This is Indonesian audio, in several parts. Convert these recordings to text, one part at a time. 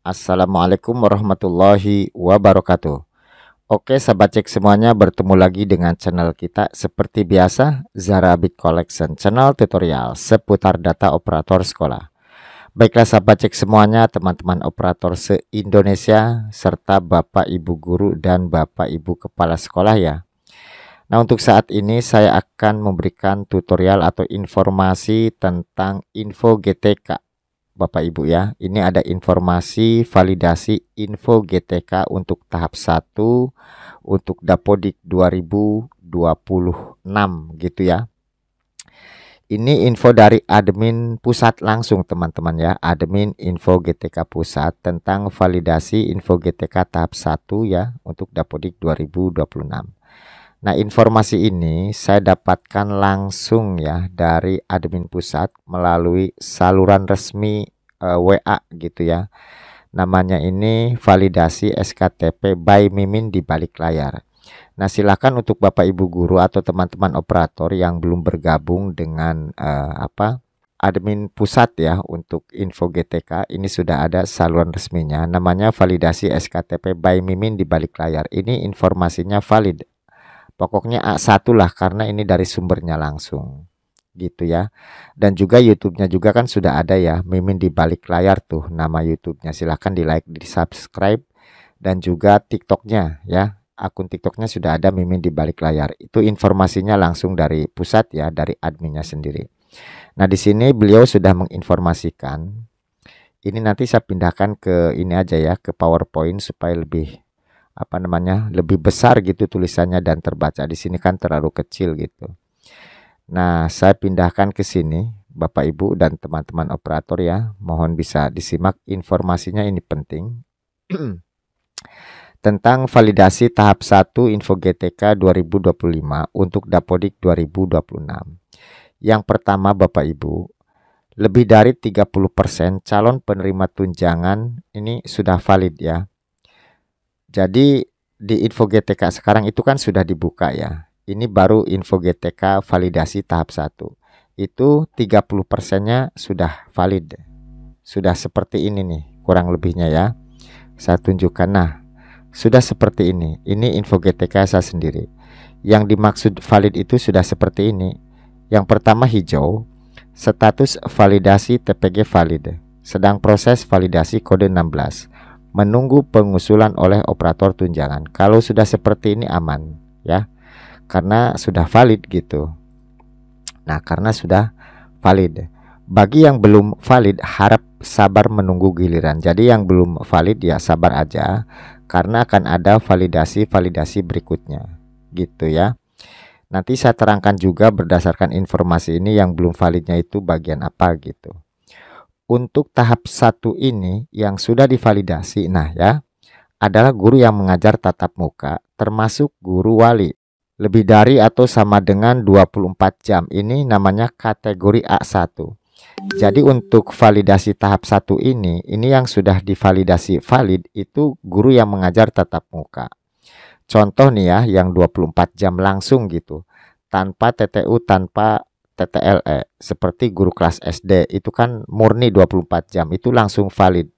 Assalamualaikum warahmatullahi wabarakatuh. Oke, sahabat cek semuanya, bertemu lagi dengan channel kita seperti biasa, Zara Bit Collection, channel tutorial seputar data operator sekolah. Baiklah sahabat cek semuanya, teman-teman operator se-Indonesia serta Bapak Ibu guru dan Bapak Ibu kepala sekolah ya. Nah, untuk saat ini saya akan memberikan tutorial atau informasi tentang info GTK. Bapak Ibu ya, ini ada informasi validasi info GTK untuk tahap 1 untuk Dapodik 2026 gitu ya. Ini info dari admin pusat langsung teman-teman ya, admin info GTK pusat tentang validasi info GTK tahap 1 ya untuk Dapodik 2026. Nah, informasi ini saya dapatkan langsung ya dari admin pusat melalui saluran resmi WA gitu ya. Namanya ini validasi SKTP by Mimin di balik layar. Nah, silakan untuk Bapak Ibu guru atau teman-teman operator yang belum bergabung dengan admin pusat ya untuk info GTK, ini sudah ada saluran resminya namanya validasi SKTP by Mimin di balik layar. Ini informasinya valid. Pokoknya A1 lah karena ini dari sumbernya langsung gitu ya. Dan juga YouTube-nya juga kan sudah ada ya, Mimin di balik layar tuh nama YouTube-nya. Silahkan di like, di subscribe, dan juga TikTok-nya ya. Akun TikTok-nya sudah ada, Mimin di balik layar. Itu informasinya langsung dari pusat ya, dari adminnya sendiri. Nah, di sini beliau sudah menginformasikan. Ini nanti saya pindahkan ke ini aja ya, ke PowerPoint supaya lebih lebih besar gitu tulisannya dan terbaca. Di sini kan terlalu kecil gitu. Nah, saya pindahkan ke sini Bapak Ibu dan teman-teman operator ya. Mohon bisa disimak informasinya, ini penting. Tentang validasi tahap 1 info GTK 2025 untuk Dapodik 2026. Yang pertama Bapak Ibu, lebih dari 30% calon penerima tunjangan ini sudah valid ya. Jadi di info GTK sekarang itu kan sudah dibuka ya. Ini baru info GTK validasi tahap 1. Itu 30%-nya sudah valid. Sudah seperti ini nih kurang lebihnya ya. Saya tunjukkan. Nah, sudah seperti ini. Ini info GTK saya sendiri. Yang dimaksud valid itu sudah seperti ini. Yang pertama hijau, status validasi TPG valid. Sedang proses validasi kode 16. Menunggu pengusulan oleh operator tunjangan. Kalau sudah seperti ini aman ya. Karena sudah valid gitu. Nah, karena sudah valid. Bagi yang belum valid harap sabar menunggu giliran. Jadi yang belum valid ya sabar aja, karena akan ada validasi berikutnya gitu ya. Nanti saya terangkan juga berdasarkan informasi ini yang belum validnya itu bagian apa gitu. Untuk tahap 1 ini yang sudah divalidasi, nah ya, adalah guru yang mengajar tatap muka termasuk guru wali. Lebih dari atau sama dengan 24 jam. Ini namanya kategori A1. Jadi untuk validasi tahap 1 ini yang sudah divalidasi valid itu guru yang mengajar tatap muka. Contoh nih ya, yang 24 jam langsung gitu. Tanpa TTU, tanpa TTLE. Seperti guru kelas SD, itu kan murni 24 jam. Itu langsung valid.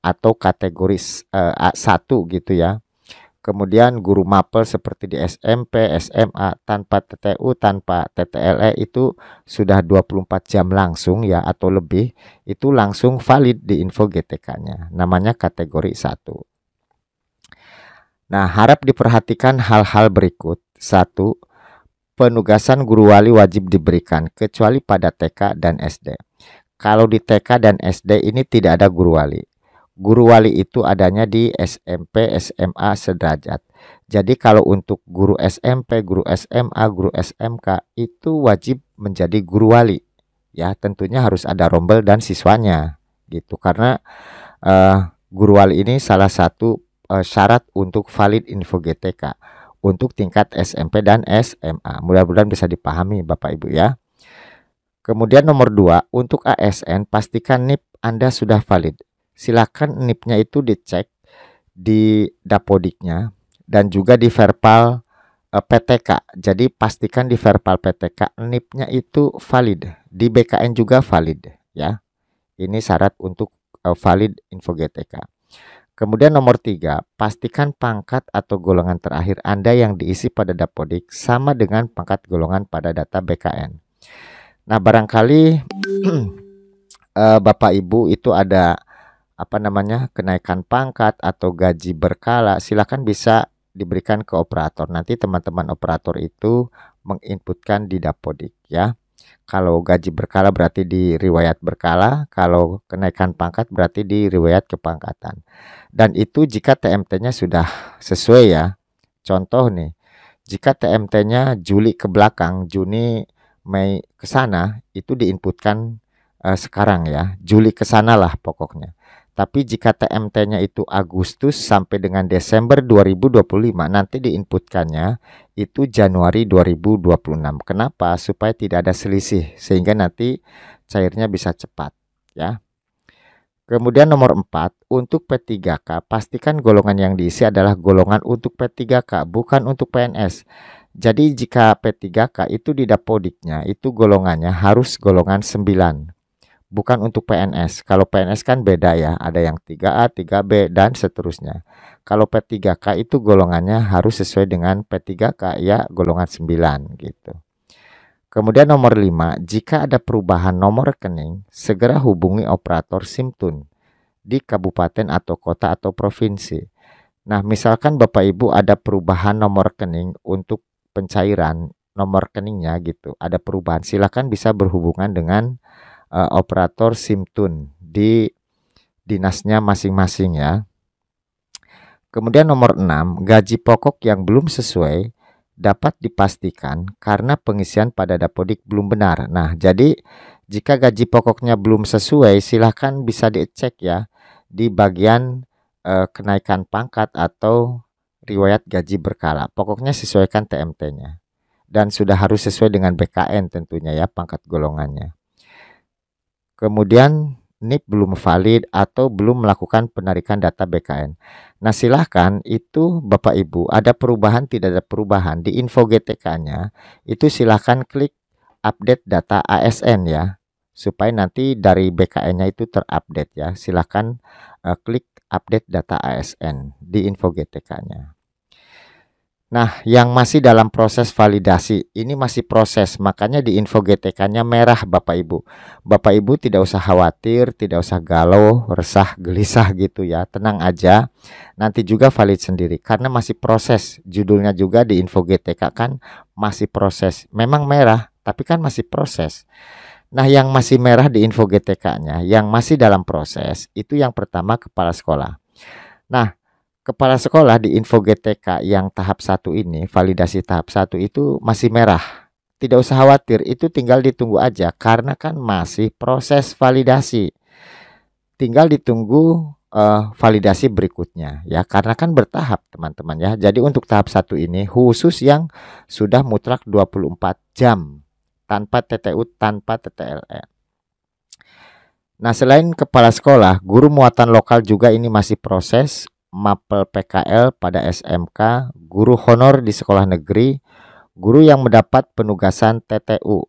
Atau kategori A1 gitu ya. Kemudian guru mapel seperti di SMP, SMA tanpa TTU, tanpa TTLE itu sudah 24 jam langsung ya atau lebih, itu langsung valid di info GTK-nya. Namanya kategori 1. Nah, harap diperhatikan hal-hal berikut. 1. Penugasan guru wali wajib diberikan kecuali pada TK dan SD. Kalau di TK dan SD ini tidak ada guru wali. Guru wali itu adanya di SMP, SMA sederajat. Jadi kalau untuk guru SMP, guru SMA, guru SMK itu wajib menjadi guru wali. Ya, tentunya harus ada rombel dan siswanya gitu. Karena guru wali ini salah satu syarat untuk valid info GTK untuk tingkat SMP dan SMA. Mudah-mudahan bisa dipahami Bapak Ibu ya. Kemudian nomor 2, untuk ASN pastikan NIP Anda sudah valid. Silakan NIP-nya itu dicek di Dapodiknya dan juga di Verpal PTK. Jadi pastikan di Verpal PTK NIP-nya itu valid. Di BKN juga valid ya. Ini syarat untuk valid info GTK. Kemudian nomor 3, pastikan pangkat atau golongan terakhir Anda yang diisi pada Dapodik sama dengan pangkat golongan pada data BKN. Nah, barangkali Bapak Ibu itu ada kenaikan pangkat atau gaji berkala, silakan bisa diberikan ke operator. Nanti teman-teman operator itu menginputkan di Dapodik ya. Kalau gaji berkala berarti di riwayat berkala, kalau kenaikan pangkat berarti di riwayat kepangkatan. Dan itu jika TMT-nya sudah sesuai ya. Contoh nih, jika TMT-nya Juli ke belakang, Juni, Mei ke sana, itu diinputkan sekarang ya. Juli ke sana lah pokoknya. Tapi jika TMT-nya itu Agustus sampai dengan Desember 2025, nanti diinputkannya itu Januari 2026. Kenapa? Supaya tidak ada selisih sehingga nanti cairnya bisa cepat ya. Kemudian nomor 4, untuk P3K pastikan golongan yang diisi adalah golongan untuk P3K, bukan untuk PNS. Jadi jika P3K itu di Dapodiknya itu golongannya harus golongan 9. Bukan untuk PNS. Kalau PNS kan beda ya, ada yang 3A, 3B, dan seterusnya. Kalau P3K itu golongannya harus sesuai dengan P3K ya, golongan 9 gitu. Kemudian nomor 5, jika ada perubahan nomor rekening, segera hubungi operator SIMTUN di kabupaten atau kota atau provinsi. Nah, misalkan Bapak Ibu ada perubahan nomor rekening untuk pencairan nomor rekeningnya gitu, ada perubahan, silakan bisa berhubungan dengan operator SIMTUN di dinasnya masing-masing ya. Kemudian nomor 6, gaji pokok yang belum sesuai dapat dipastikan karena pengisian pada Dapodik belum benar. Nah, jadi jika gaji pokoknya belum sesuai, silahkan bisa dicek ya di bagian kenaikan pangkat atau riwayat gaji berkala. Pokoknya sesuaikan TMT-nya. Dan sudah harus sesuai dengan BKN tentunya ya, pangkat golongannya. Kemudian NIP belum valid atau belum melakukan penarikan data BKN. Nah, silahkan itu Bapak Ibu ada perubahan tidak ada perubahan di info GTK-nya, itu silahkan klik update data ASN ya, supaya nanti dari BKN-nya itu terupdate ya. Silahkan klik update data ASN di info GTK-nya. Nah, yang masih dalam proses validasi, ini masih proses, makanya di info GTK-nya merah Bapak Ibu. Bapak Ibu tidak usah khawatir, tidak usah galau, resah, gelisah gitu ya. Tenang aja, nanti juga valid sendiri, karena masih proses. Judulnya juga di info GTK kan masih proses. Memang merah, tapi kan masih proses. Nah, yang masih merah di info GTK-nya, yang masih dalam proses, itu yang pertama kepala sekolah. Nah, kepala sekolah di info GTK yang tahap 1 ini, validasi tahap 1 itu masih merah. Tidak usah khawatir, itu tinggal ditunggu aja karena kan masih proses validasi. Tinggal ditunggu validasi berikutnya ya, karena kan bertahap teman-teman ya. Jadi untuk tahap 1 ini khusus yang sudah mutlak 24 jam tanpa TTU, tanpa TTLE. Nah, selain kepala sekolah, guru muatan lokal juga ini masih proses. Mapel PKL pada SMK, guru honor di sekolah negeri, guru yang mendapat penugasan TTU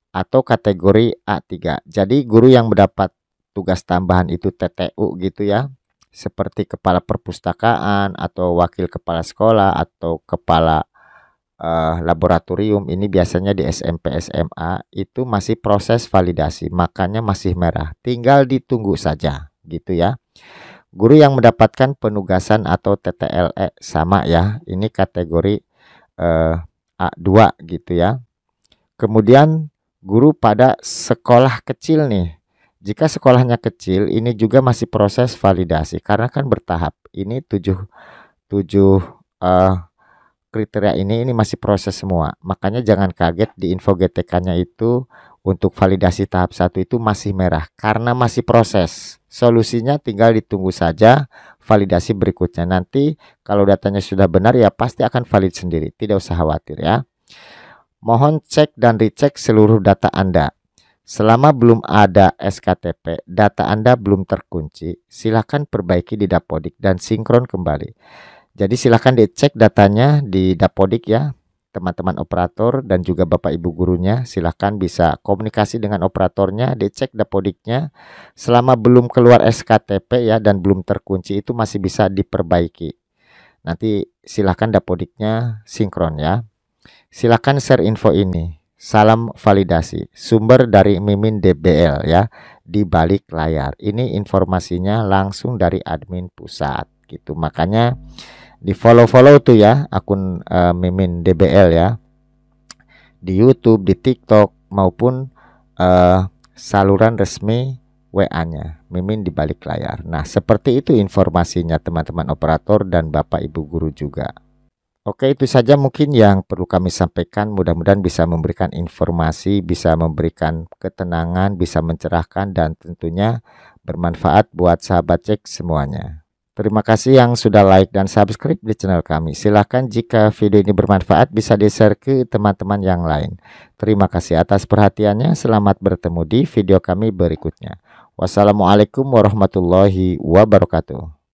atau kategori A3. Jadi guru yang mendapat tugas tambahan itu TTU gitu ya, seperti kepala perpustakaan atau wakil kepala sekolah atau kepala laboratorium, ini biasanya di SMP SMA itu masih proses validasi, makanya masih merah, tinggal ditunggu saja gitu ya. Guru yang mendapatkan penugasan atau TTLE sama ya, ini kategori A2 gitu ya. Kemudian guru pada sekolah kecil nih, jika sekolahnya kecil ini juga masih proses validasi karena kan bertahap. Ini 7 kriteria ini masih proses semua, makanya jangan kaget di info GTK-nya itu untuk validasi tahap 1 itu masih merah karena masih proses. Solusinya tinggal ditunggu saja validasi berikutnya. Nanti kalau datanya sudah benar ya pasti akan valid sendiri, tidak usah khawatir ya. Mohon cek dan recheck seluruh data Anda. Selama belum ada SKTP, data Anda belum terkunci, silakan perbaiki di Dapodik dan sinkron kembali. Jadi silakan dicek datanya di Dapodik ya, teman-teman operator dan juga Bapak Ibu gurunya. Silahkan bisa komunikasi dengan operatornya, dicek dapodiknya. Selama belum keluar SKTP ya dan belum terkunci itu masih bisa diperbaiki. Nanti silahkan dapodiknya sinkron ya. Silahkan share info ini. Salam validasi. Sumber dari Mimin DBL ya, di balik layar. Ini informasinya langsung dari admin pusat gitu. Makanya di follow tuh ya akun Mimin DBL ya, di YouTube, di TikTok maupun saluran resmi WA-nya Mimin di balik layar. Nah, seperti itu informasinya teman-teman operator dan Bapak Ibu guru juga. Oke, itu saja mungkin yang perlu kami sampaikan. Mudah-mudahan bisa memberikan informasi, bisa memberikan ketenangan, bisa mencerahkan, dan tentunya bermanfaat buat sahabat cek semuanya. Terima kasih yang sudah like dan subscribe di channel kami. Silahkan jika video ini bermanfaat bisa di-share ke teman-teman yang lain. Terima kasih atas perhatiannya. Selamat bertemu di video kami berikutnya. Wassalamualaikum warahmatullahi wabarakatuh.